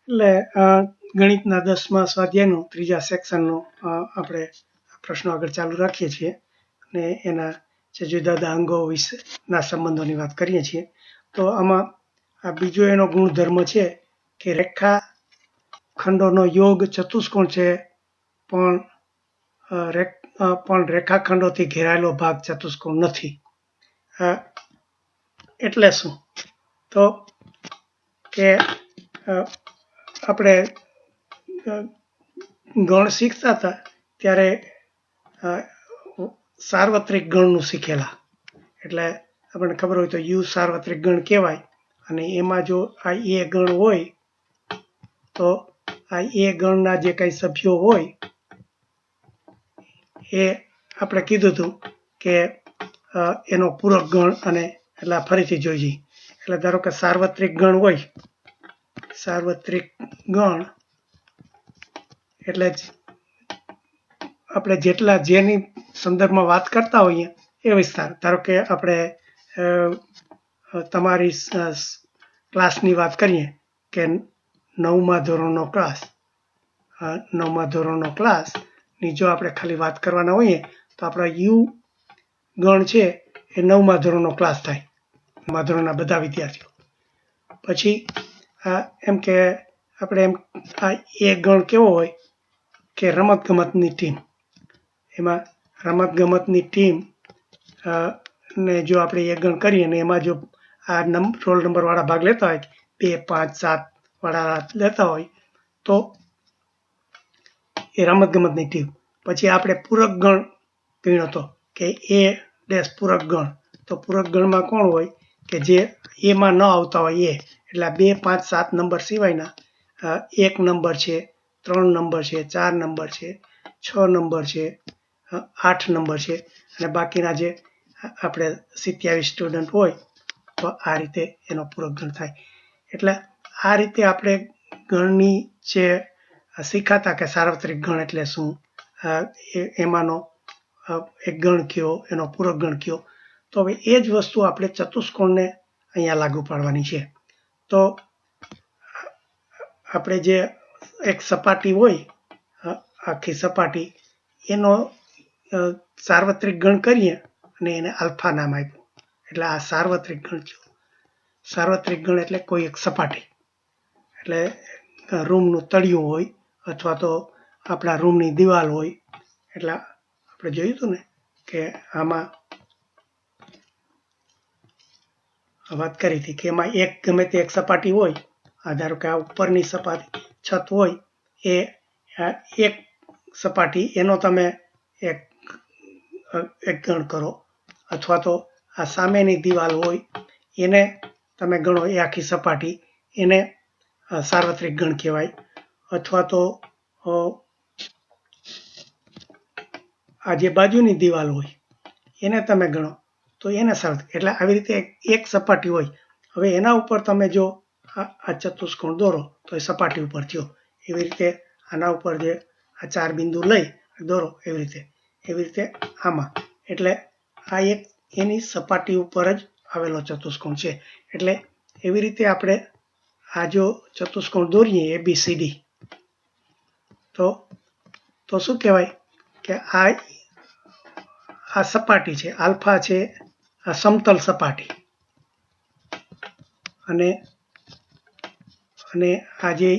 એટલે ગણિતના 10મા સ્વાધ્યાયનું 3જા સેક્શનનો આપણે પ્રશ્નો આગળ ચાલુ રાખીએ છીએ અને એના જે જુદા જુદા અંગો વિશેના સંબંધોની વાત કરીએ છીએ. તો આમાં આ બીજો એનો ગુણધર્મ છે કે રેખાખંડોનો યોગ ચતુષ્કોણ છે, પણ રેખાખંડોથી ઘેરાયેલો ભાગ ચતુષ્કોણ નથી. એટલે શું? તો કે આપણે ગણ શીખતા હતા ત્યારે સાર્વત્રિક ગણનું શીખેલા. એટલે આપણને ખબર હોય તો યુ સાર્વત્રિક ગણ કહેવાય. અને એમાં જો આ એ ગણ હોય તો આ એ ગણના જે કંઈ સભ્યો હોય એ આપણે કીધું હતું કે એનો પૂરક ગણ. અને એટલે ફરીથી જોઈ જઈએ. એટલે ધારો કે સાર્વત્રિક ગણ હોય, સાર્વત્રિક ગણ એટલે આપણે જેટલા જેની સંદર્ભમાં વાત કરતા હોઈએ એ વિસ્તાર. ધારો કે આપણે તમારી ક્લાસની વાત કરીએ કે 9મા ધોરણનો ક્લાસ, 9મા ધોરણનો ક્લાસ ની જો આપણે ખાલી વાત કરવાના હોઈએ તો આપણા યુ ગણ છે એ 9મા ધોરણનો ક્લાસ થાય, 9મા ધોરણના બધા વિદ્યાર્થીઓ. પછી એમ કે આપણે એમ આ એ ગણ કેવો હોય કે રમતગમતની ટીમ. એમાં રમતગમતની ટીમ ને જો આપણે એ ગણ કરીએ અને એમાં જો આ રોલ નંબરવાળા ભાગ લેતા હોય, 2, 5, 7 વાળા લેતા હોય તો એ રમતગમતની ટીમ. પછી આપણે પૂરક ગણ ગણ્યો હતો કે એ ડેશ પૂરક ગણ. તો પૂરક ગણમાં કોણ હોય કે જે એમાં ન આવતા હોય એ. એટલે 2, 5, 7 નંબર સિવાયના 1 નંબર છે, 3 નંબર છે, 4 નંબર છે, 6 નંબર છે, 8 નંબર છે, અને બાકીના જે આપણે 27 સ્ટુડન્ટ હોય તો આ રીતે એનો પૂરક ગણ થાય. એટલે આ રીતે આપણે ગણની જે શીખાતા કે સાર્વત્રિક ગણ એટલે શું, એમાંનો એક ગણ કયો, એનો પૂરક ગણ કયો. તો હવે એ જ વસ્તુ આપણે ચતુષ્કોણને અહીંયા લાગુ પાડવાની છે. તો આપણે જે એક સપાટી હોય, આખી સપાટી, એનો સાર્વત્રિક ગણ કરીએ અને એને આલ્ફા નામ આપ્યું. એટલે આ સાર્વત્રિક ગણ થયો. સાર્વત્રિક ગણ એટલે કોઈ એક સપાટી. એટલે રૂમનું તળિયું હોય અથવા તો આપણા રૂમની દિવાલ હોય. એટલે આપણે જોયું હતું ને કે આમાં વાત કરી હતી કે એમાં એક ગમે તે એક સપાટી હોય. ધારો કે આ ઉપરની સપાટી છત હોય એ એક સપાટી, એનો તમે એક ગણ કરો. અથવા તો આ સામેની દિવાલ હોય એને તમે ગણો, એ આખી સપાટી, એને સાર્વત્રિક ગણ કહેવાય. અથવા તો આ જે બાજુની દિવાલ હોય એને તમે ગણો તો એને સાર્વત્રિક. એટલે આવી રીતે એક સપાટી હોય. હવે એના ઉપર તમે જો આ ચતુષ્કોણ દોરો તો એ સપાટી ઉપર થયો. એવી રીતે આના ઉપર જે આ 4 બિંદુ લઈ દોરો એવી રીતે આમાં. એટલે આ એક એની સપાટી ઉપર જ આવેલો ચતુષ્કોણ છે. એટલે એવી રીતે આપણે આ જો ચતુષ્કોણ દોરીએ ABCD તો શું કહેવાય કે આ સપાટી છે, આલ્ફા છે, આ સમતલ સપાટી. અને આ જે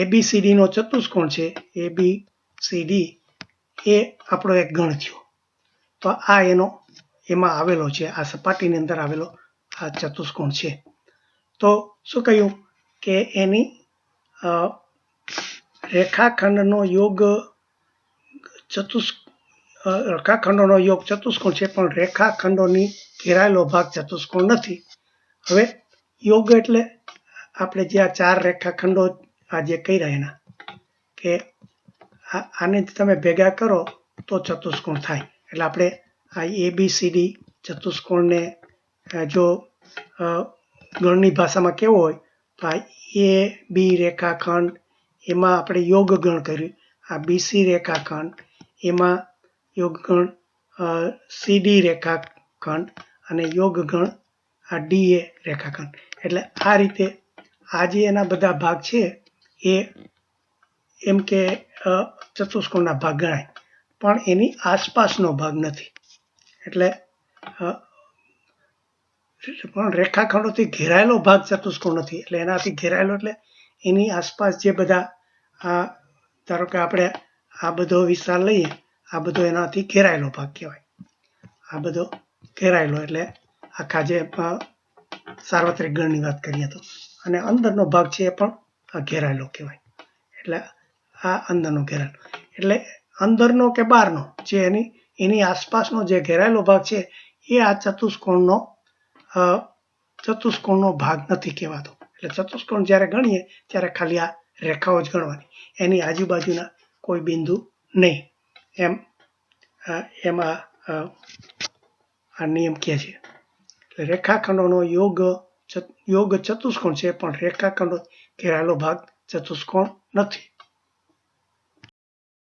ABCD નો ચતુષ્કોણ છે, ABCD એ આપણો એક ગણ થયો. તો આ એમાં આવેલો છે, આ સપાટીની અંદર આવેલો આ ચતુષ્કોણ છે. તો શું કહ્યું કે એની રેખાખંડોનો યોગ ચતુષ્કોણ છે, પણ રેખાખંડોની ઘેરાયેલો ભાગ ચતુષ્કોણ નથી. હવે યોગ એટલે આપણે જે આ 4 રેખાખંડો આ જે કર્યા એના કે આને તમે ભેગા કરો તો ચતુષ્કોણ થાય. એટલે આપણે આ ABCD ચતુષ્કોણને જો ગણની ભાષામાં કેવો હોય તો આ AB રેખાખંડ, એમાં આપણે યોગ ગણ કર્યું. આ BC રેખાખંડ, એમાં યોગ ગણ CD રેખાખંડ, અને યોગ ગણ આ DA રેખાખંડ. એટલે આ રીતે આ જે એના બધા ભાગ છે એ એમ કે ચતુષ્કોણના ભાગ ગણાય, પણ એની આસપાસનો ભાગ નથી. એટલે પણ રેખાખંડોથી ઘેરાયેલો ભાગ ચતુષ્કોણ નથી. એટલે એનાથી ઘેરાયેલો એટલે એની આસપાસ જે બધા ધારો કે આપણે આ બધો વિસ્તાર લઈએ, આ બધો એનાથી ઘેરાયેલો ભાગ કહેવાય. આ બધો ઘેરાયેલો એટલે આખા જે સાર્વત્રિક ગણની વાત કરીએ તો, અને અંદરનો ભાગ છે એ પણ ઘેરાયેલો કહેવાય. એટલે આ અંદરનો ઘેરાયેલો એટલે અંદરનો કે બહારનો જે એની આસપાસનો જે ઘેરાયેલો ભાગ છે એ આ ચતુષ્કોણનો ભાગ નથી કહેવાતો. એટલે ચતુષ્કોણ જ્યારે ગણીએ ત્યારે ખાલી આ રેખાઓ જ ગણવાની, એની આજુબાજુના કોઈ બિંદુ નહીં, એમાં આ નિયમ કહે છે. એટલે રેખાખંડોનો યોગ ચતુષ્કોણ છે, પણ રેખાખંડો ઘેરાયેલો ભાગ ચતુષ્કોણ નથી.